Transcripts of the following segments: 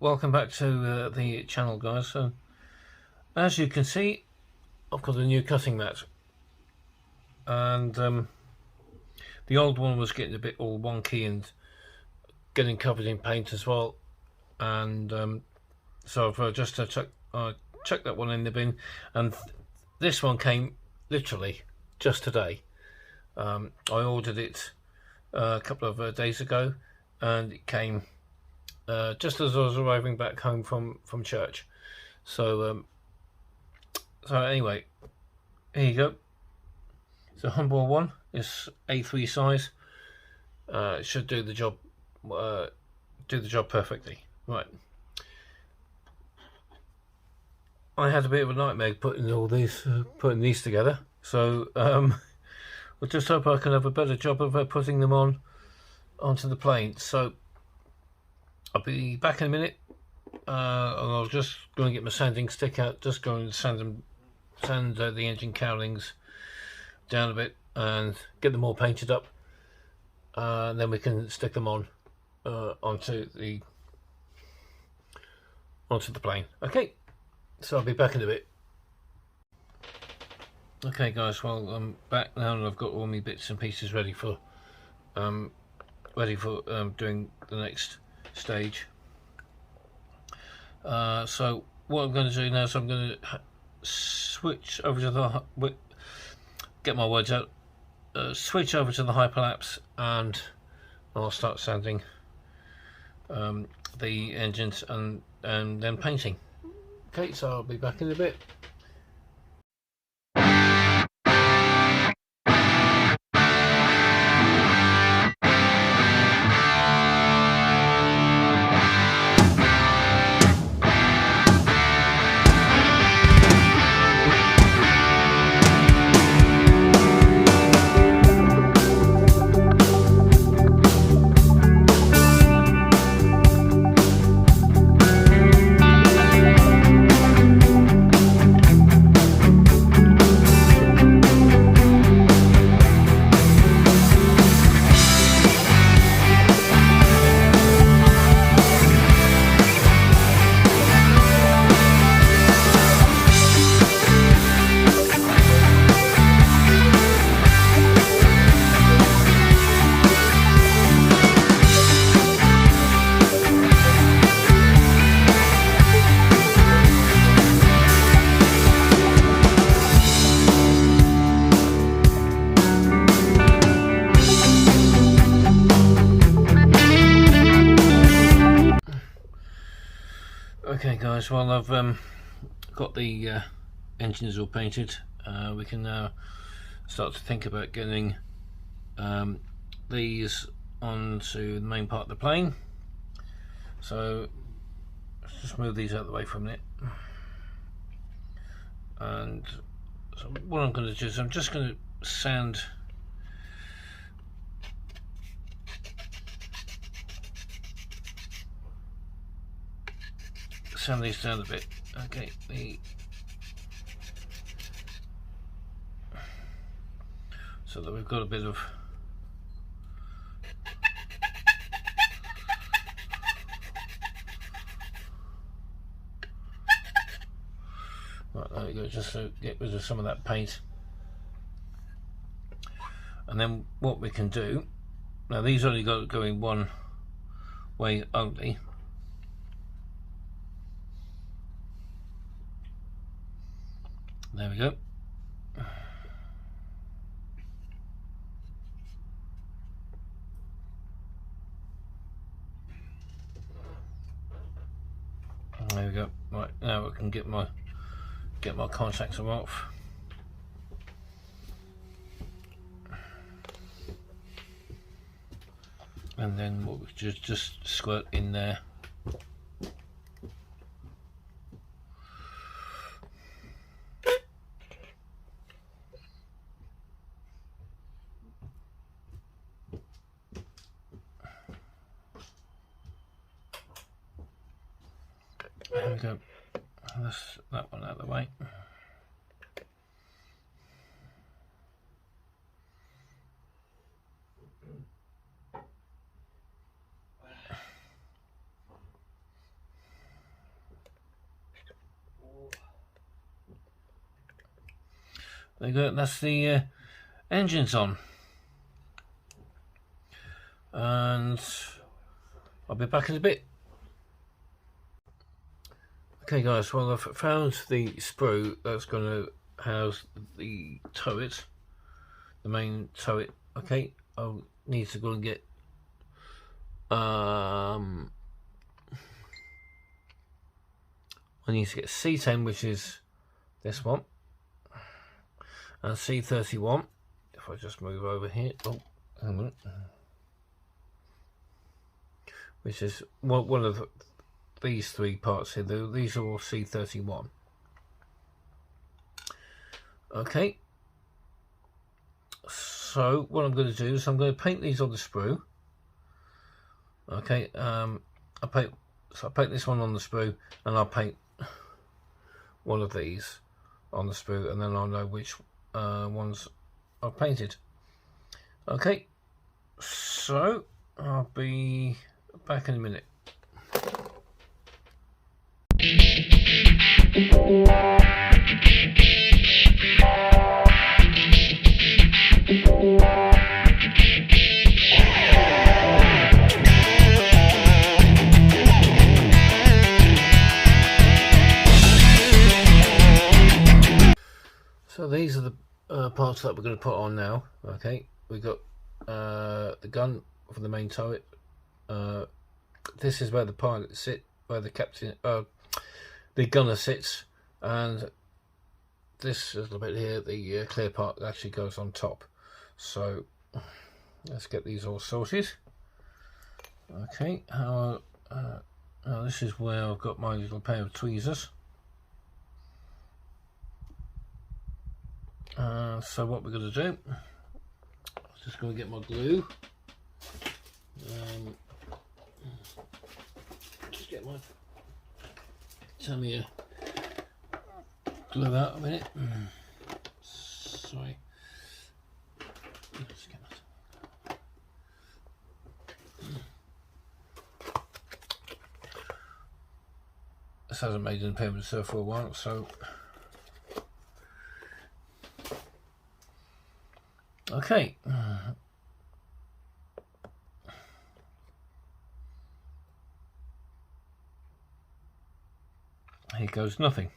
welcome back to the channel, guys. So as you can see, I've got a new cutting mat, and the old one was getting a bit all wonky and getting covered in paint as well, and so I've just chucked that one in the bin, and this one came literally just today. I ordered it a couple of days ago, and it came just as I was arriving back home from church. So anyway, here you go. It's a humble one. It's A3 size. It should do the job. Do the job perfectly. Right. I had a bit of a nightmare putting these together. So we'll just hope I can have a better job of putting them onto the plane. So I'll be back in a minute, and I'll just go and get my sanding stick out, just go and sand the engine cowlings down a bit and get them all painted up, and then we can stick them onto the plane. Okay, so I'll be back in a bit. Okay guys, well I'm back now and I've got all my bits and pieces ready for doing the next stage. So what I'm going to do now is I'm going to switch over to the switch over to the hyperlapse, and I'll start sanding the engines and then painting. Okay, so I'll be back in a bit. Okay guys, well I've got the engines all painted. We can now start to think about getting these onto the main part of the plane. So let's just move these out of the way for a minute. And so what I'm going to do is I'm just going to sand these down a bit. Okay, so that we've got a bit of right, there we go, just to get rid of some of that paint. And then what we can do now, these only got going one way only. There we go. There we go. Right, now we can get my contactor off. And then what we just squirt in there. There we go. That's that one out of the way. There you go, that's the engines on. And I'll be back in a bit. Okay guys, well I've found the sprue that's going to house the turret, the main turret. Okay, I'll need to go and get I need to get C10, which is this one, and C31. If I just move over here, oh, hang on, which is one of these three parts here. These are all C31. Okay, so what I'm going to do is I'm going to paint these on the sprue. Okay, I paint this one on the sprue, and I'll paint one of these on the sprue, and then I'll know which ones I've painted. Okay, so I'll be back in a minute. So these are the parts that we're going to put on now. Okay, we've got the gun for the main turret. This is where the pilot sits, where the captain, the gunner sits, and this little bit here, the clear part, actually goes on top. So let's get these all sorted. Okay, now this is where I've got my little pair of tweezers. So what we're going to do, I'm just going to get my glue. Just get my Tamiya glue out a minute. Sorry. Let's get my... This hasn't made an appearance for a while, so okay. Here goes nothing.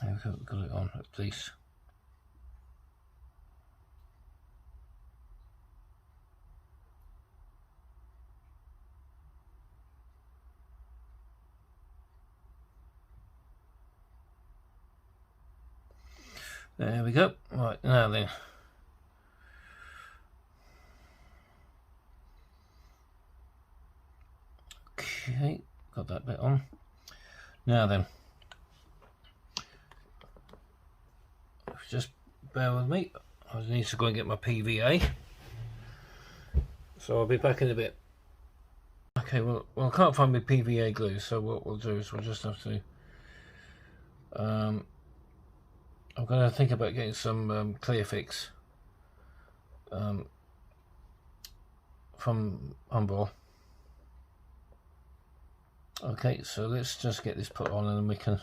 I've got it on at least. There we go. Right, now then. Okay, got that bit on. Now then. Just bear with me. I need to go and get my PVA. So I'll be back in a bit. Okay, well I can't find my PVA glue, so what we'll do is we'll just have to I'm going to think about getting some Clearfix from Umbral. Okay, so let's just get this put on and then we can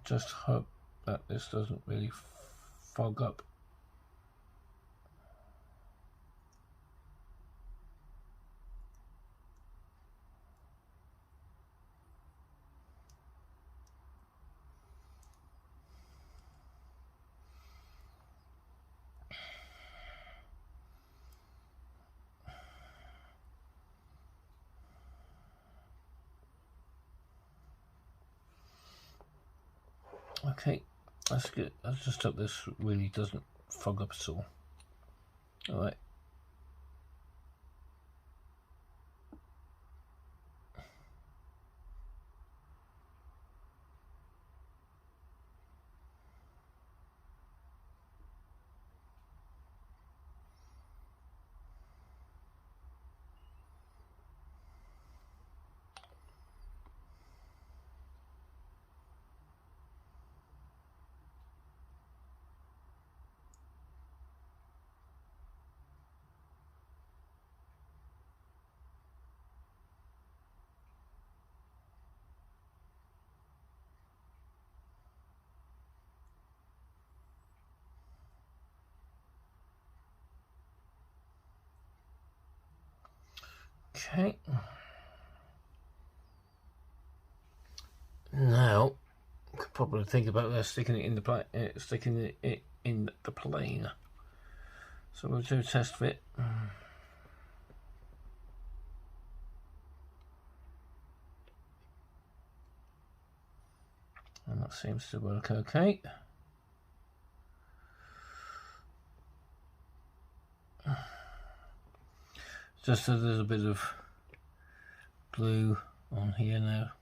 just hope that this doesn't really fog up. Okay, that's good. Let's just hope this really doesn't fog up at all. Alright. Okay. Now, I could probably think about that, sticking it in the plane. So we'll do a test fit. And that seems to work okay. Just a little bit of glue on here now.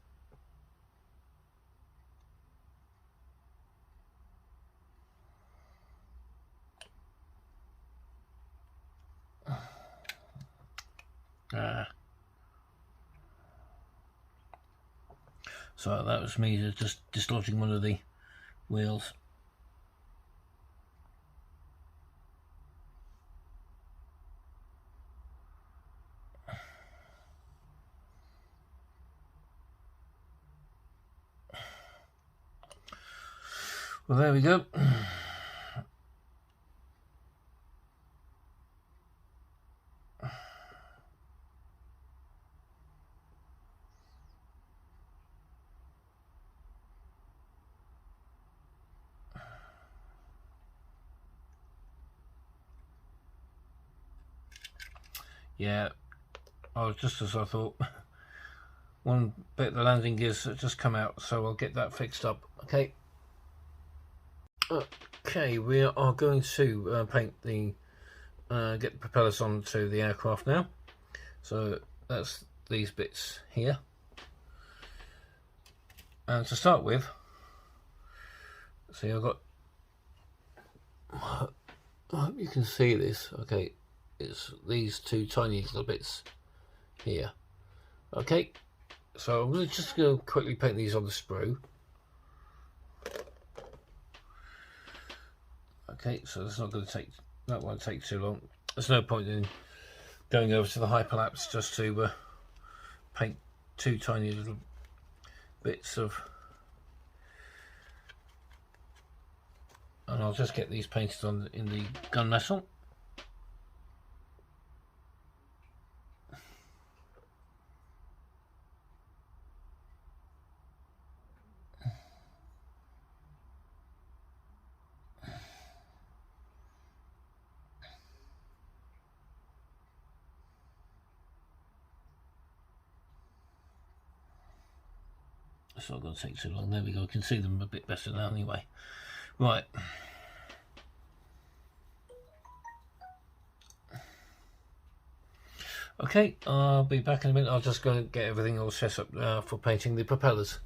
So that was me just dislodging one of the wheels. Well, there we go. Yeah, just as I thought. One bit of the landing gears that just come out, so I'll get that fixed up. Okay. Okay, we are going to paint the get the propellers onto the aircraft now. So that's these bits here. And to start with, see, I've got. I hope you can see this. Okay, it's these two tiny little bits here. Okay, so I'm going to just go quickly paint these on the sprue. Okay, so that's not going to take, that won't take too long. There's no point in going over to the hyperlapse just to paint two tiny little bits of, and I'll just get these painted on in the gunmetal. It's not going to take too long. There we go. I can see them a bit better now anyway. Right. Okay, I'll be back in a minute. I'll just go and get everything all set up for painting the propellers.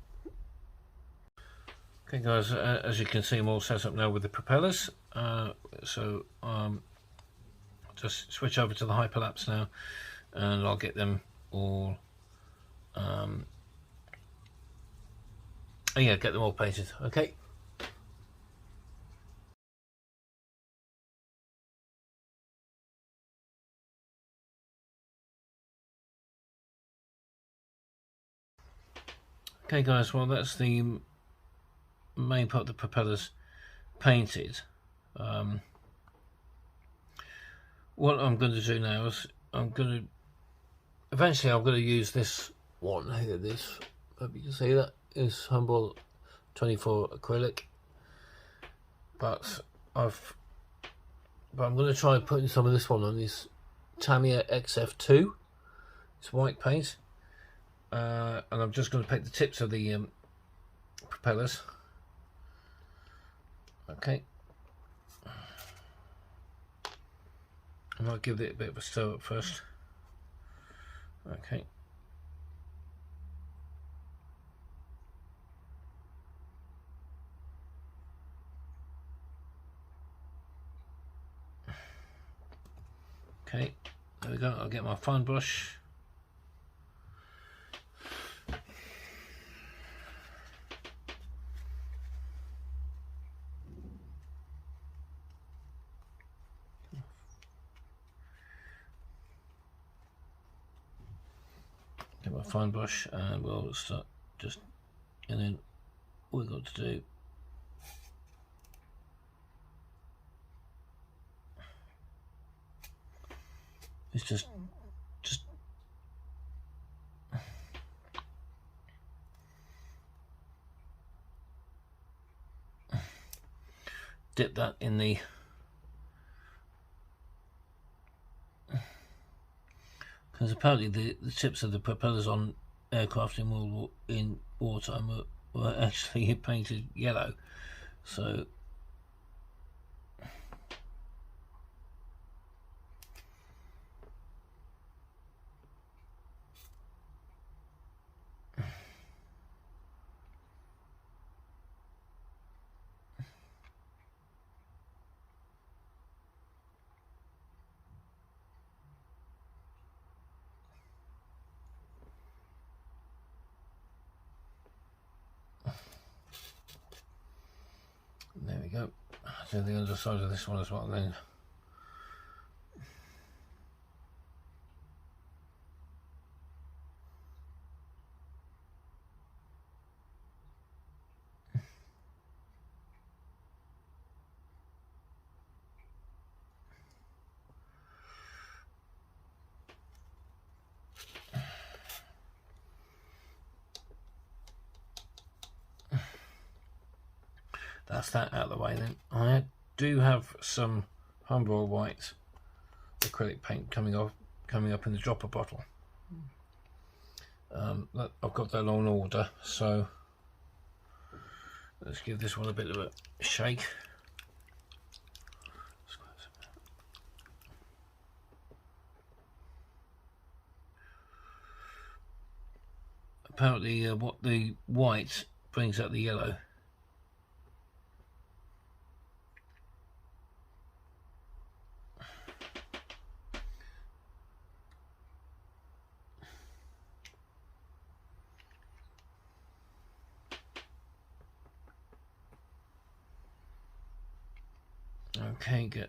Okay guys, as you can see, I'm all set up now with the propellers. So just switch over to the hyperlapse now, and I'll get them all yeah, get them all painted. Okay. Okay guys, well that's the main part of the propellers painted. What I'm going to do now is eventually I'm going to use this one here. This, hope you can see that, is Humboldt 24 acrylic, but I'm going to try putting some of this one on this Tamiya XF2. It's white paint, and I'm just going to paint the tips of the propellers. Okay, I might give it a bit of a stir up first. Okay. Okay, there we go. I'll get my fine brush. Get my fine brush, and we'll start just, and then all we've got to do is just dip that in the because apparently the tips of the propellers on aircraft in wartime were actually painted yellow, so there we go. Do the underside of this one as well then. That's that out of the way then. I do have some Humber white acrylic paint coming up in the dropper bottle. I've got that on order, so let's give this one a bit of a shake. Apparently what the white brings out the yellow. Okay, good.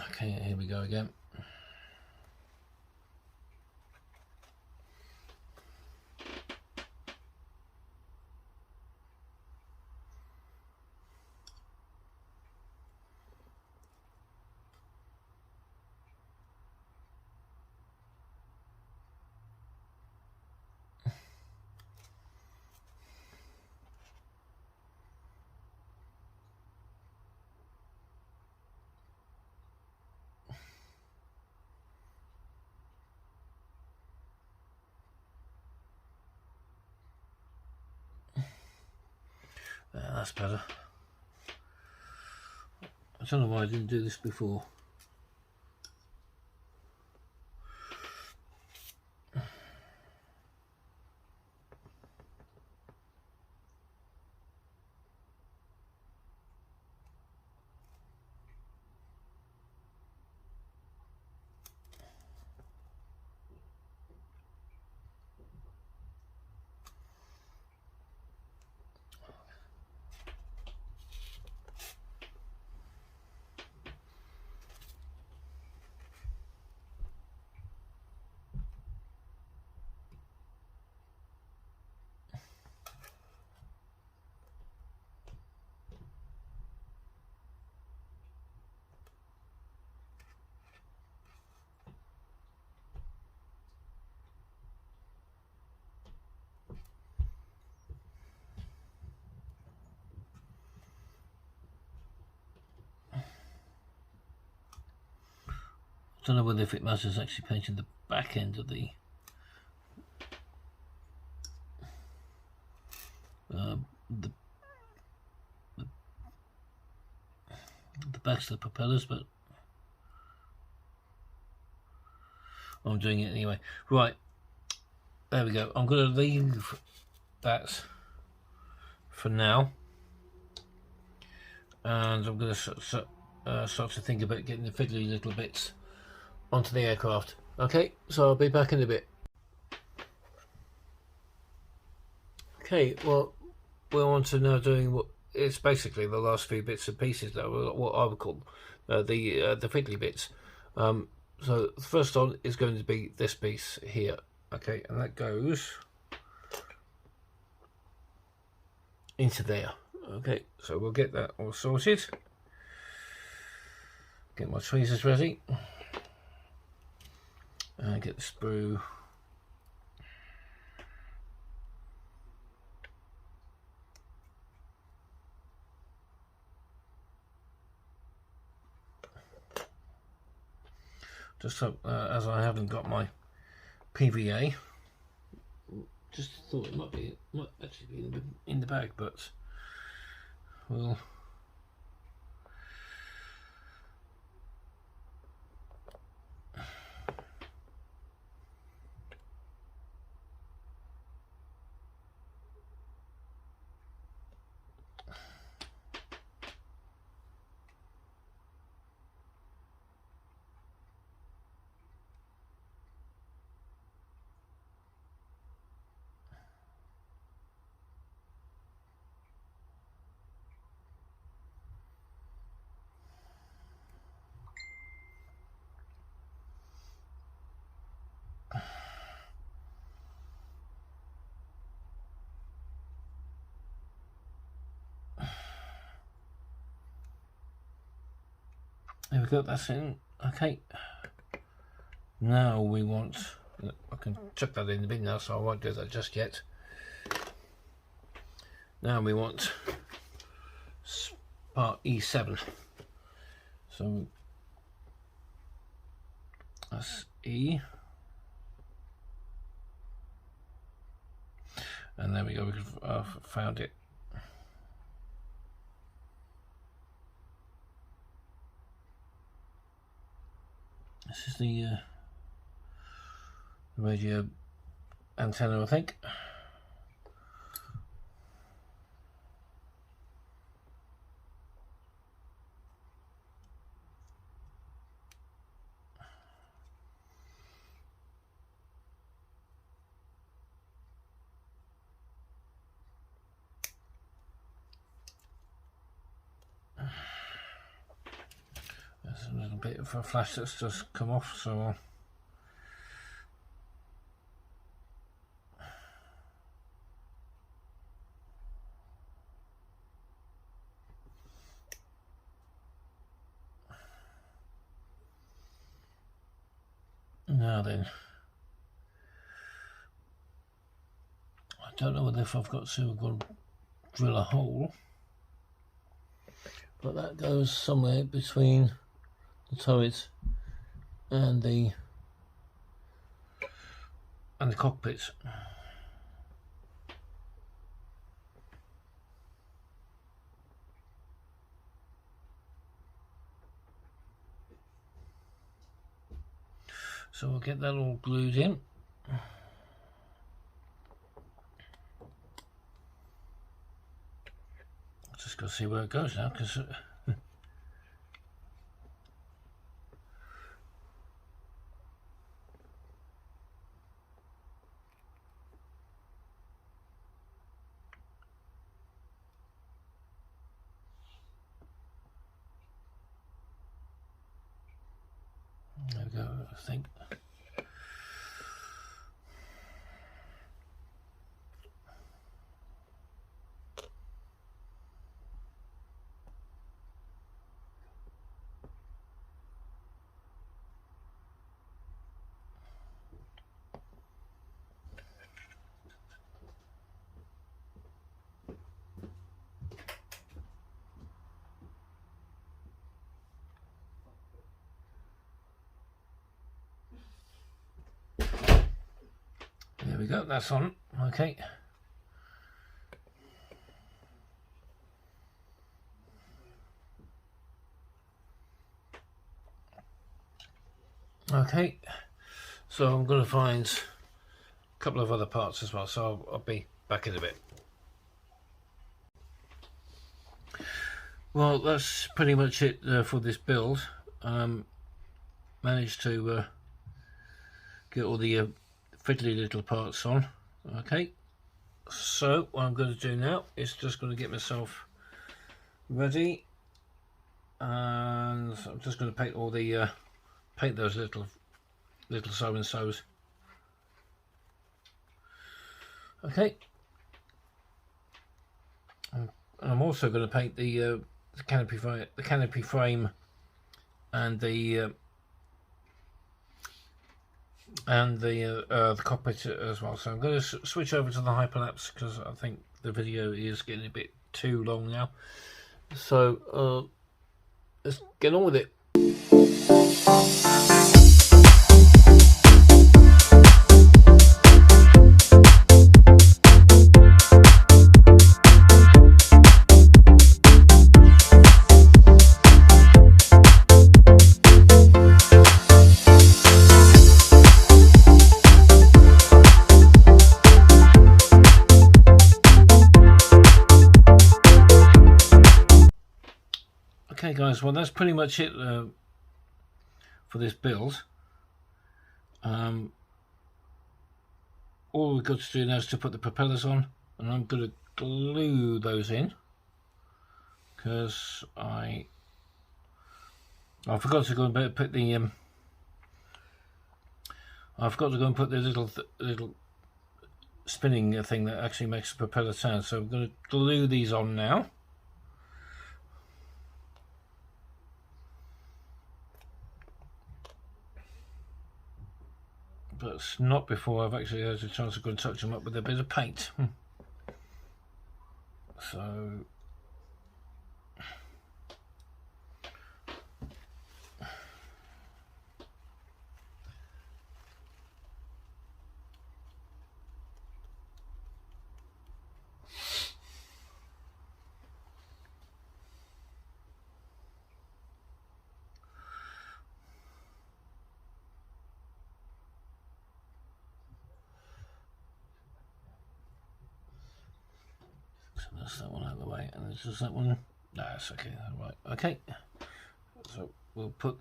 Okay, here we go again. That's better. I don't know why I didn't do this before. I don't know whether if it matters actually painting the back end of the backs of the propellers, but I'm doing it anyway. Right, there we go. I'm going to leave that for now, and I'm going to start to think about getting the fiddly little bits onto the aircraft. Okay, so I'll be back in a bit. Okay, well, we're on to now doing what it's basically the last few bits and pieces that are what I would call the fiddly bits. So the first on is going to be this piece here. Okay, and that goes into there. Okay, so we'll get that all sorted. Get my tweezers ready. And get the sprue. Just so, as I haven't got my PVA, just thought it might actually be in the bag, but we'll there we go, that's in. Okay, now we want, I can chuck that in the bin now, so I won't do that just yet. Now we want part E7, so that's E, and there we go, we've found it. This is the radio antenna, I think. There's a little bit of a flash that's just come off, so now then, I don't know whether if I've got to go and drill a hole, but that goes somewhere between the turret and the cockpit. So we'll get that all glued in. Just go see where it goes now, because there we go, I think. There we go, that's on. Okay. Okay, so I'm going to find a couple of other parts as well, so I'll be back in a bit. Well, that's pretty much it for this build. Managed to get all the fiddly little parts on. Okay, so what I'm going to do now is just going to get myself ready, and I'm just going to paint all the paint those little so and so's. Okay, And I'm also going to paint the canopy frame and the cockpit as well. So I'm going to switch over to the hyperlapse because I think the video is getting a bit too long now. So let's get on with it. Okay guys, well that's pretty much it for this build. All we've got to do now is to put the propellers on, and I'm going to glue those in because I forgot to go and put the I forgot to go and put the little spinning thing that actually makes the propeller sound. So I'm going to glue these on now. But not before I've actually had a chance to go and touch them up with a bit of paint. So that's that one out of the way, and this is that one. No, it's okay. Right, okay. So we'll put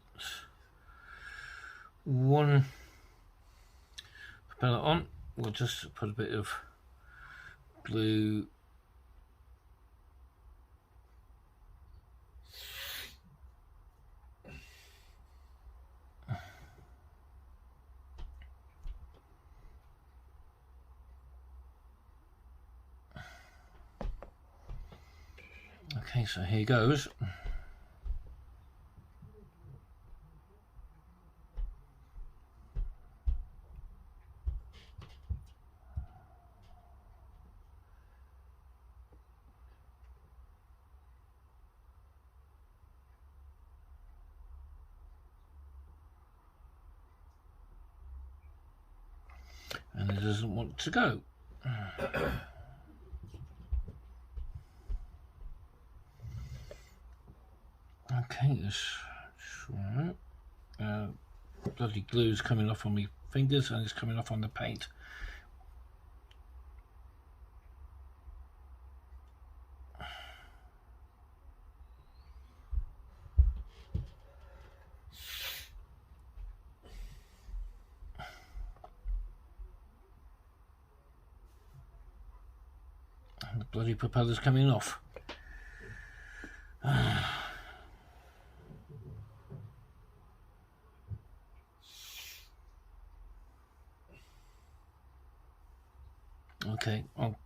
one propeller on. We'll just put a bit of glue. Okay, so here goes. And it doesn't want to go. Okay, this bloody glue's coming off on my fingers and it's coming off on the paint. And the bloody propeller's coming off. Okay, I'll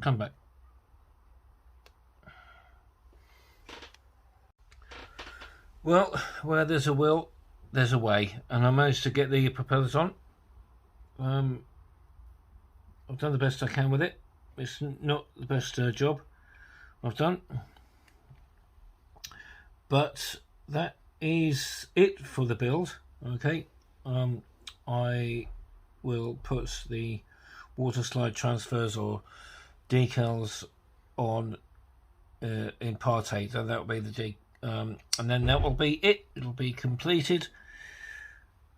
come back. Well, where there's a will, there's a way, and I managed to get the propellers on. I've done the best I can with it. It's not the best job I've done, but that is it for the build. Okay, I will put the water slide transfers or decals on in part 8, and that will be the and then that will be it. It'll be completed,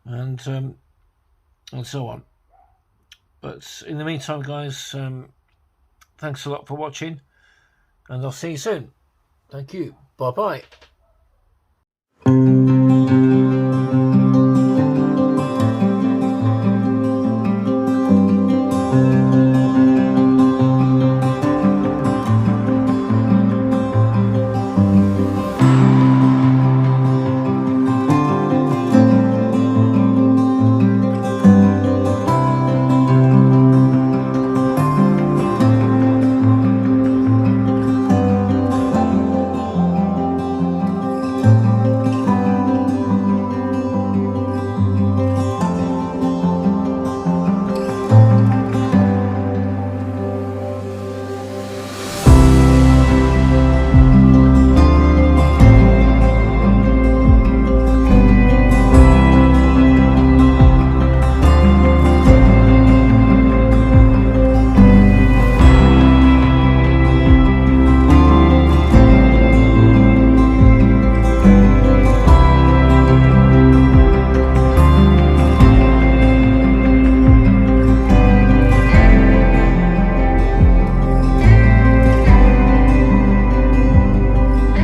and so on. But in the meantime, guys, thanks a lot for watching, and I'll see you soon. Thank you. Bye bye.